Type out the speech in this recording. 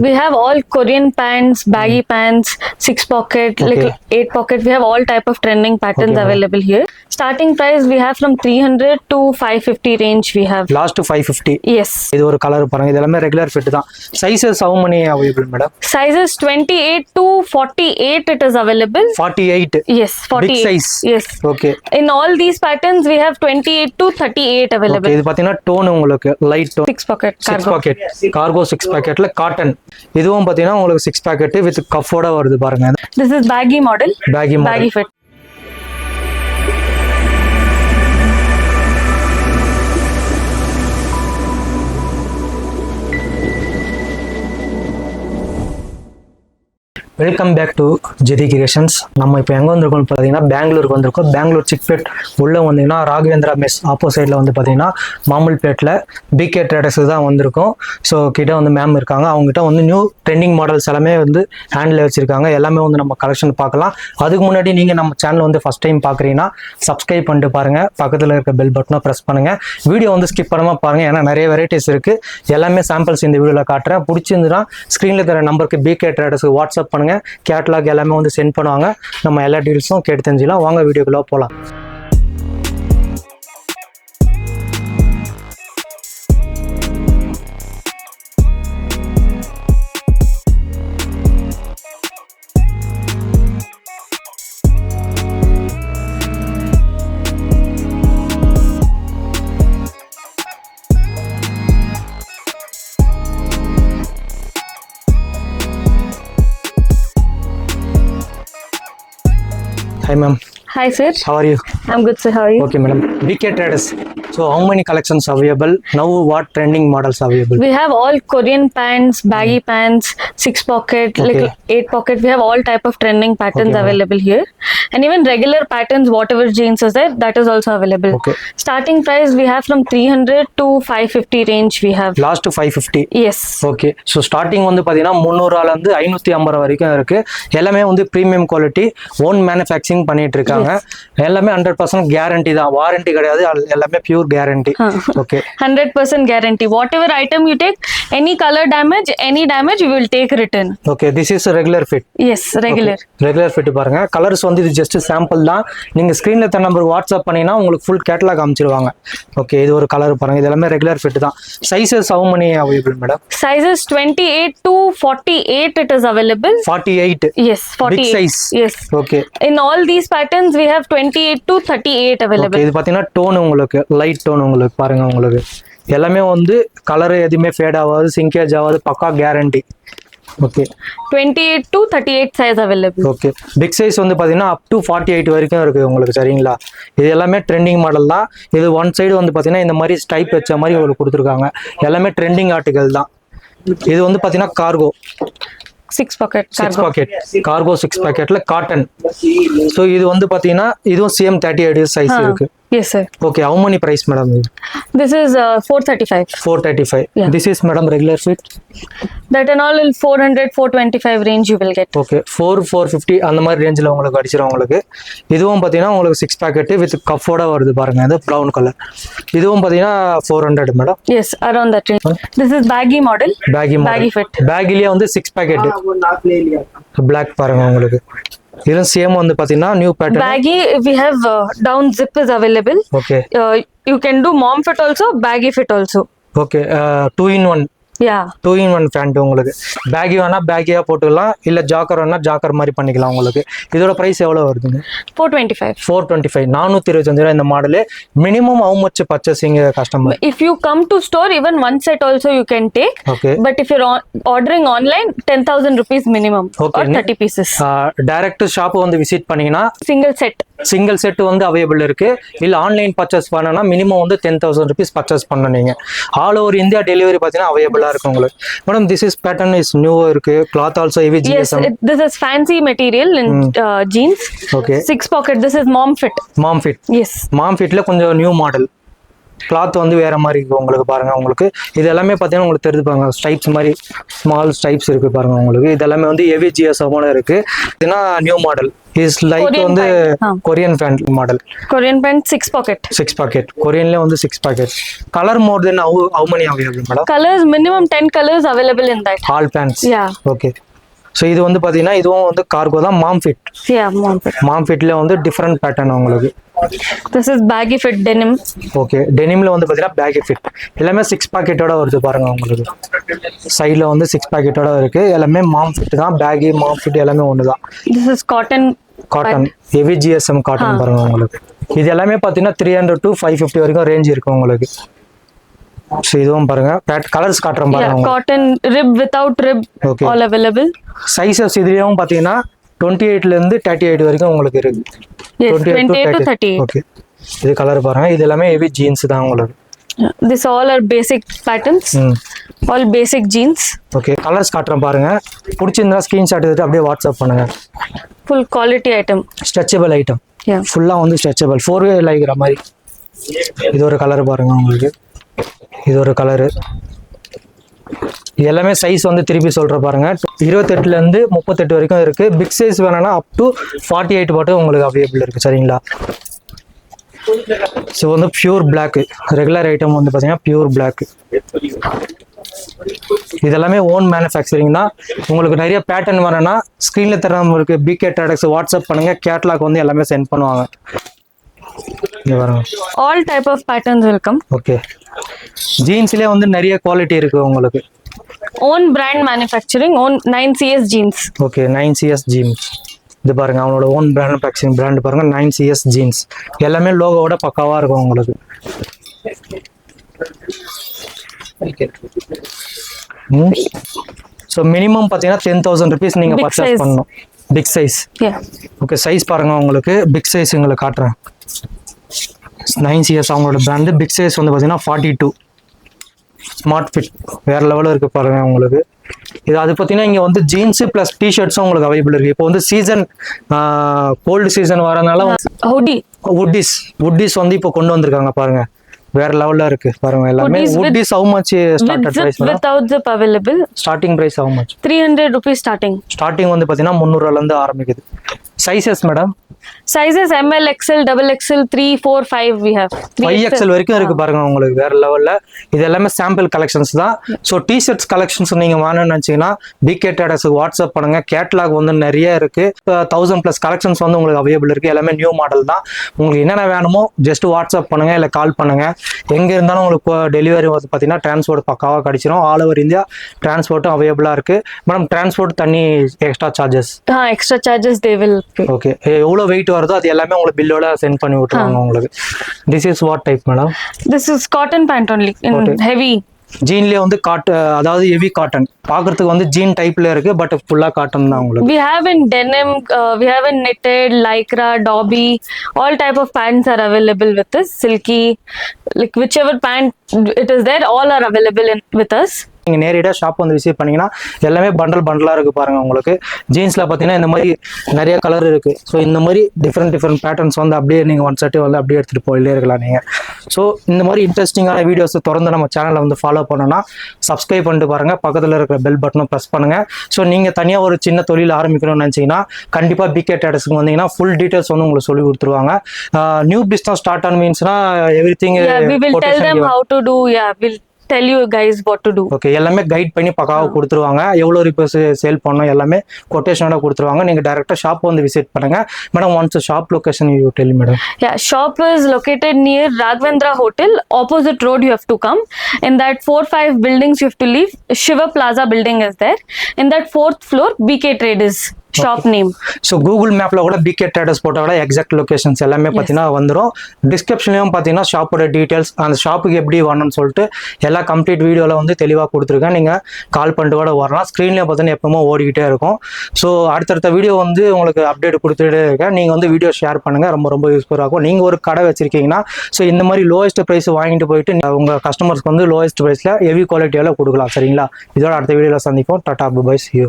We have all Korean pants, baggy pants, 6-pocket, like 8-pocket. We have all type of trending patterns available here. Starting price we have from 300 to 550 range we have. Last to 550. Yes. இது ஒரு colour பாருங்க, இது எல்லாமே regular fit தான். Sizes how many available madam? Sizes 28 to 48 it is available. 48. Yes, 48. Big size. Yes. Okay. In all these patterns we have 28 to 38 available. Okay, இது பாத்தீங்கன்னா tone உங்களுக்கு light tone. 6-pocket cargo. 6 packetல cotton. இதுவும் பாத்தீங்கன்னா உங்களுக்கு 6 packet with கஃபோட வருது பாருங்க. This is baggy model. Baggy fit. Welcome back to Jethi Creations. நம்ம இப்போ எங்கே வந்திருக்கோம்னு பார்த்தீங்கன்னா பெங்களூருக்கு வந்திருக்கோம். பெங்களூர் சிக்பேட் உள்ளே வந்தீங்கன்னா ராகவேந்திரா மெஸ் ஆப்போசைடில் வந்து பார்த்தீங்கன்னா மாமல்பேட்டில் பிகே ட்ரேடர்ஸுக்கு தான் வந்திருக்கோம். ஸோ கிட்ட வந்து மேம் இருக்காங்க. அவங்ககிட்ட வந்து நியூ ட்ரெண்டிங் மாடல்ஸ் எல்லாமே வந்து ஹேண்டில் வச்சுருக்காங்க. எல்லாமே வந்து நம்ம கலெக்ஷன் பார்க்கலாம். அதுக்கு முன்னாடி நீங்கள் நம்ம சேனல் வந்து ஃபஸ்ட் டைம் பார்க்குறீங்கன்னா சப்ஸ்கிரைப் பண்ணிட்டு பாருங்கள். பக்கத்தில் இருக்க பெல் பட்டனை ப்ரெஸ் பண்ணுங்கள். வீடியோ வந்து ஸ்கிப் பண்ணாமல் பாருங்கள். ஏன்னா நிறைய வெரைட்டிஸ் இருக்குது. எல்லாமே சாம்பிள்ஸ் இந்த வீடியோவில் காட்டுறேன். பிடிச்சிருந்துன்னா ஸ்க்ரீனில் தர நம்பருக்கு பிகே ட்ரேடர்ஸுக்கு வாட்ஸ்அப் பண்ணுங்கள். கேட்லாக் எல்லாமே வந்து சென்ட் பண்ணுவாங்க. நம்ம எல்லா டீல்ஸும் கேட்டு தெரிஞ்சுக்கலாம். வாங்க வீடியோக்குள்ள போகலாம். Hi ma'am. Hi sir. How are you? I'm good sir. How are you? Okay madam. BK Traders. So how many collections available? Now what trending models available? We have all Korean pants, baggy pants, 6-pocket, like 8-pocket. We have all type of trending patterns available here. And even regular patterns, whatever jeans is there, that is also available. Okay. Starting price we have from 300 to 550 range we have. Last to 550. Yes. Okay. So starting வந்து பாத்தீங்கன்னா 300 ல இருந்து 550 வரைக்கும் இருக்கு. எல்லாமே வந்து premium quality, own manufacturing பண்ணிட்டு இருக்காங்க. எல்லாமே 100% கேரண்டி தான். வாரண்டி கிடையாது. எல்லாமே pure guarantee. Okay. 100% guarantee. Whatever item you take, any color damage, any damage, we will take return. Okay, this is a regular fit. Yes, regular. Regular fit பாருங்க. Colours வந்து இது just sample தான். நீங்க ஸ்கிரீன்ல தர number WhatsApp பண்ணீங்கன்னா உங்களுக்கு full catalogue அனுப்பிச்சிடுவாங்க. Okay, இது ஒரு கலர் பாருங்க. இது எல்லாமே ரெகுலர் ஃபிட் தான். Sizes how many available madam? Sizes 28 to 48 it is available. 48. Yes, 48. Big size. Yes. Okay. In all these patterns we have 28 to 38 available. Okay, இது பாத்தீங்கன்னா டோன் உங்களுக்கு light tone உங்களுக்கு பாருங்க. உங்களுக்கு எல்லாமே வந்து கலர் எதுவுமே ஃபேட் ஆகாது, சிங்கேஜ் ஆகாது, பக்கா guarantee. Okay. 28 to 38 size available. Okay. Big size வந்து பாத்தீங்கன்னா அப் டு 48 வரைக்கும் இருக்கு உங்களுக்கு. சரிங்களா? இது எல்லாமே ட்ரெண்டிங் மாடல் தான். இது ஒன் சைடு வந்து பாத்தீங்கன்னா இந்த மாதிரி ஸ்டைப் வச்ச மாதிரி உங்களுக்கு கொடுத்துருக்காங்க. எல்லாமே ட்ரெண்டிங் ஆர்டிகல் தான். இது வந்து பாத்தீங்கன்னா கார்கோ 6-pocket cargo 6 packetல காட்டன். ஸோ இது வந்து பாத்தீங்கன்னா இதுவும் சேம் 38 சைஸ் இருக்கு. Yes sir. Okay, how many price madam? This is 435. 435. Yeah. This is madam regular fit. That and all in 400 425 range you will get. Okay, 450 அந்த மாதிரி ரேஞ்சில் உங்களுக்கு அடிச்சிரும் உங்களுக்கு. இதுவும் பார்த்தீங்கன்னா உங்களுக்கு 6 packet with கஃபோட வருது பாருங்க. இது ப்ரௌன் கலர். இதுவும் பார்த்தீங்கன்னா 400 madam. Yes, around that range. This is baggy model. Baggy fit. பேக்லயே வந்து 6 packet. Black பாருங்க உங்களுக்கு. இது சேம் வந்து பாத்தீங்கன்னா new pattern. Baggy we have down zip is available. Okay. You can do mom fit also, baggy fit also. Okay, 2 in 1. Yeah. 2 in 1 pant உங்களுக்கு. Baggy வேணா பேகியா போட்டுக்கலாம், இல்ல ஜாக்கர் வேணா ஜாக்கர் மாதிரி பண்ணிக்கலாம் உங்களுக்கு. இதோட பிரைஸ் எவ்வளவு வருதுங்க? 425. 425. 425 இந்த model. Minimum how much purchasing customer? If you come to store, even one set also you can take. Okay. But if you're ordering online, 10,000 rupees minimum. Okay. Or 30 pieces. Direct shop வந்து visit பண்ணீங்கன்னா Single set வந்து available இருக்கு. இல்ல online purchase பண்ணனா minimum வந்து 10,000 rupees purchase பண்ணணும் நீங்க. All over India delivery பார்த்தீங்கன்னா அவைலபிளா இருக்கு உங்களுக்கு. Madam this is pattern is new இருக்கு. cloth also heavy GSM. Yes, this is fancy material in jeans. Okay. 6 pocket. This is mom fit. Mom fit. Yes. Mom fitல கொஞ்சம் new model. Cloth வந்து வேற மாதிரி இருக்கு உங்களுக்கு பாருங்க. உங்களுக்கு இது எல்லாமே பார்த்தீங்கன்னா உங்களுக்கு தெரிஞ்சு பாருங்க, ஸ்டைப்ஸ் மாதிரி ஸ்மால் ஸ்டைப்ஸ் இருக்கு பாருங்க உங்களுக்கு. இது எல்லாமே வந்து ஹெவி ஜிஎஸ்எம்மோட இருக்கு. இதுனா new model is like Korean வந்து pant. Korean pant model. Korean pant 6 pocket. 6 packet கொரியன்ல வந்து 6 packet. Colour more then how many available madam? Colors minimum 10 colors available in that. All pants. Yeah. Okay. So இது வந்து பார்த்தீங்கன்னா இதுவும் வந்து கார்கோ தான், mom fit. Yeah, mom fit. Mom ஃபிட்ல வந்து டிஃப்ரெண்ட் பேட்டர்ன் உங்களுக்கு. This is baggy fit denim. Okay. டெனிம்ல வந்து பார்த்தீங்கன்னா பேக்கி ஃபிட் எல்லாமே 6 பாக்கெட்டோட வருது பாருங்க உங்களுக்கு. சைடில் வந்து 6 பாக்கெட்டோட இருக்கு. எல்லாமே மாம் ஃபிட் தான், பேக்கி மாம் ஃபிட் எல்லாமே ஒன்று தான். This is cotton. Cotton heavy GSM cotton பாருங்க உங்களுக்கு. இது எல்லாமே பார்த்தீங்கன்னா 300 to 550 வரைக்கும் ரேஞ்ச் இருக்கு உங்களுக்கு. ஸோ இதுவும் பாருங்க கலர்ஸ் காட்டுறோம் Yeah, பாருங்க. cotton rib without rib. Okay. All available. Sizes இதுலயும் பார்த்தீங்கன்னா 28ல இருந்து 38 வரைக்கும் உங்களுக்கு இருக்கு. Yes, 28 to 38. ஓகே. இது கலர் பாருங்க. இது எல்லாமே ஹெவி ஜீன்ஸ் தான் உங்களுக்கு. Yeah. This all are basic patterns. All basic jeans. Okay. Colours காட்டுறேன் பாருங்க. பிடிச்சிருந்தா ஸ்கிரீன்ஷாட் எடுத்து அப்படியே வாட்ஸ்அப் பண்ணுங்க. Full quality item. Stretchable item. Yeah. ஃபுல்லாக வந்து ஸ்ட்ரெச்சபிள் 4-way லைக்கிற மாதிரி. இது ஒரு கலர் பாருங்க உங்களுக்கு. இது ஒரு கலரு. எல்லாமே சைஸ் வந்து திருப்பி சொல்ற பாருங்க. 28ல இருந்து 38 வரைக்கும் இருக்கு. பிக் சைஸ் வேணும்னா அப் டு 48 மட்டும் உங்களுக்கு அவைலபிள் இருக்கு. சரிங்களா? ஸோ வந்து பியூர் பிளாக் ரெகுலர் ஐட்டம் வந்து பார்த்தீங்கன்னா பியூர் பிளாக். இதெல்லாமே ஓன் மேனுஃபேக்சரிங் தான். உங்களுக்கு நிறைய பேட்டர்ன் வேணும்னா ஸ்க்ரீனில் தர நம்மளுக்கு பிகே ட்ரேடர்ஸ் வாட்ஸ்அப் பண்ணுங்க. கேட்லாக் வந்து எல்லாமே சென்ட் பண்ணுவாங்க. All type of patterns will come. Okay. ஜீன்ஸ்லேயே வந்து நிறைய குவாலிட்டி இருக்கு உங்களுக்கு. Own brand manufacturing, own 9CS jeans. Okay. 9CS jeans இது பாருங்க. அவனோட ஓன் மேனுஃபேக்சரிங் பிராண்ட் பாருங்க. 9CS ஜீன்ஸ் எல்லாமே லோகோவோட பக்காவா இருக்கும் உங்களுக்கு. ஸோ மினிமம் பார்த்தீங்கன்னா 10,000 rupees நீங்கள் Big பர்ச்சேஸ் size. பண்ணணும். Big size. Yeah. Okay. Size பாருங்க உங்களுக்கு. பிக் சைஸ் உங்களுக்கு காட்டுறேன். 9CS அவங்களோட பிராண்டு. பிக் சைஸ் வந்து பார்த்தீங்கன்னா 42. ஸ்மார்ட் ஃபிட் வேற லெவலில் இருக்கு பாருங்க உங்களுக்கு. இது அது பார்த்தீங்கன்னா இங்கே வந்து ஜீன்ஸு ப்ளஸ் டிஷர்ட்ஸும் உங்களுக்கு அவைலபிள் இருக்கு. இப்போ வந்து சீசன் கோல்டு சீசன் வரதுனால Hoodie. வுட்டிஸ் வந்து இப்போ கொண்டு வந்திருக்காங்க பாருங்க. வேற லெவல்ல இருக்கு பாருங்க. எல்லாமே Hoodies with- வுட்டிஸ் how much started With zip, price madam? without zip available. Starting price how much? 300 rupees starting. Starting வந்து பார்த்தீங்கன்னா 300 இருந்து ஆரம்பிக்குது. Sizes madam Sizes ML, XL, XXL, 3, 4, 5 we have. 5XL வரைக்கும் இருக்கு பாருங்க உங்களுக்கு. வேற லெவல்ல இது எல்லாமே சாம்பிள் கலெக்ஷன்ஸ் தான். ஸோ டிஷர்ட்ஸ் கலெக்ஷன்ஸ் நீங்க வேணும்னு நினைச்சீங்கன்னா பிகே ட்ரேடர்ஸ்க்கு வாட்ஸ்அப் பண்ணுங்க. கேட்லாக் வந்து நிறைய இருக்கு. 1000+ கலெக்ஷன்ஸ் வந்து உங்களுக்கு அவைலபிள் இருக்கு. எல்லாமே நியூ மாடல் தான். உங்களுக்கு என்னென்ன வேணுமோ ஜஸ்ட் வாட்ஸ்அப் பண்ணுங்க, இல்லை கால் பண்ணுங்க. எங்க இருந்தாலும் உங்களுக்கு டெலிவரி வந்து பார்த்தீங்கன்னா டிரான்ஸ்போர்ட் பக்காவாக கிடைச்சிரும். ஆல் ஓவர் இந்தியா டிரான்ஸ்போர்ட்டும் அவைலபிளா இருக்கு மேடம். டிரான்ஸ்போர்ட் தனி extra charges. Extra charges they will pay. Okay. எவ்வளோ வெயிட் வருதோ அது எல்லாமே உங்களுக்கு பில்லோட சென்ட் பண்ணி விட்டுருவாங்க உங்களுக்கு. This is what type madam? This is cotton pant only in heavy. ஜீன்லேயே வந்து அதாவது ஹெவி காட்டன் பார்க்கறதுக்கு வந்து ஜீன் டைப்ல இருக்கு. பட் ஃபுல்லா காட்டன் தான் உங்களுக்கு. We have in denim, we have in knitted, lycra, dobby, all type of pants are available with us. Silky, like whichever pant it is there, all are available with us. நீங்கள் நேரடியாக shop வந்து visit பண்ணீங்கன்னா எல்லாமே பண்டலாக இருக்குது பாருங்க உங்களுக்கு. ஜீன்ஸில் பார்த்தீங்கன்னா இந்த மாதிரி நிறைய கலர் இருக்குது. ஸோ இந்த மாதிரி டிஃப்ரெண்ட் பேட்டர்ன்ஸ் வந்து அப்படியே நீங்கள் ஒன் செட்டு வந்து அப்படியே எடுத்துகிட்டு போயிட்டே இருக்கலாம் நீங்கள். ஸோ இந்த மாதிரி இன்ட்ரெஸ்டிங்கான வீடியோஸ் தொடர்ந்து நம்ம சேனலை வந்து ஃபாலோ பண்ணணும்னா சப்ஸ்கிரைப் பண்ணிட்டு பாருங்கள். பக்கத்தில் இருக்கிற பெல் பட்டனும் ப்ரெஸ் பண்ணுங்கள். ஸோ நீங்கள் தனியாக ஒரு சின்ன தொழில் ஆரம்பிக்கணும்னு நினச்சிங்கன்னா கண்டிப்பாக பிகே ட்ரேடர்ஸ்க்கு வந்தீங்கன்னா ஃபுல் டீட்டெயில்ஸ் வந்து உங்களுக்கு சொல்லி கொடுத்துருவாங்க. நியூ பிஸ்னஸ் ஸ்டார்ட் ஆன் மீன்ஸ்னா everything We will tell them how to do. We'll tell you guys what to do. Okay. எல்லாமே கைட் பண்ணி பக்காவாக கொடுத்துருவாங்க. எவ்வளோ ரிப்பர்ஸ் சேல் பண்ணணும் எல்லாமே கொட்டேஷனோட கொடுத்துருவாங்க. நீங்கள் டேரெக்டாக ஷாப் வந்து விசிட் பண்ணுங்க madam. Once shop location you tell madam. Yeah, shop is located near Raghavendra Hotel. Opposite road you have to come. In that 4-5 buildings you have to leave. Shiva Plaza building is there. In that 4th floor, BK Traders. Shop name. So Google மேப்ல கூட PK traders போட்டால் கூட exact locations எல்லாமே பார்த்தீங்கன்னா வந்துடும். டிஸ்கிரிப்ஷன்லையும் பார்த்தீங்கன்னா ஷாப்போட details, அந்த ஷாப்புக்கு எப்படி வரணும்னு சொல்லிட்டு எல்லா கம்ப்ளீட் வீடியோவில் வந்து தெளிவாக கொடுத்துருக்கேன். நீங்கள் கால் பண்ணிட்டு கூட வரலாம். ஸ்க்ரீன்லேயே பார்த்தீங்கன்னா எப்பவுமே ஓடிக்கிட்டே இருக்கும். ஸோ அடுத்தடுத்த வீடியோ வந்து உங்களுக்கு அப்டேட் கொடுத்துட்டே இருக்கேன். நீங்கள் வந்து வீடியோ ஷேர் பண்ணுங்கள். ரொம்ப யூஸ்ஃபுல்லாக இருக்கும். நீங்கள் ஒரு கடை வச்சிருக்கீங்கன்னா ஸோ இந்த மாதிரி லோயஸ்ட் ப்ரைஸ் வாங்கிட்டு போயிட்டு உங்கள் கஸ்டமர்ஸ்க்கு வந்து லோயஸ்ட் ப்ரைஸில் ஹெவி குவாலிட்டியால் கொடுக்கலாம். சரிங்களா? இதோட அடுத்த வீடியோவில் சந்திப்போம். Tata bye see you.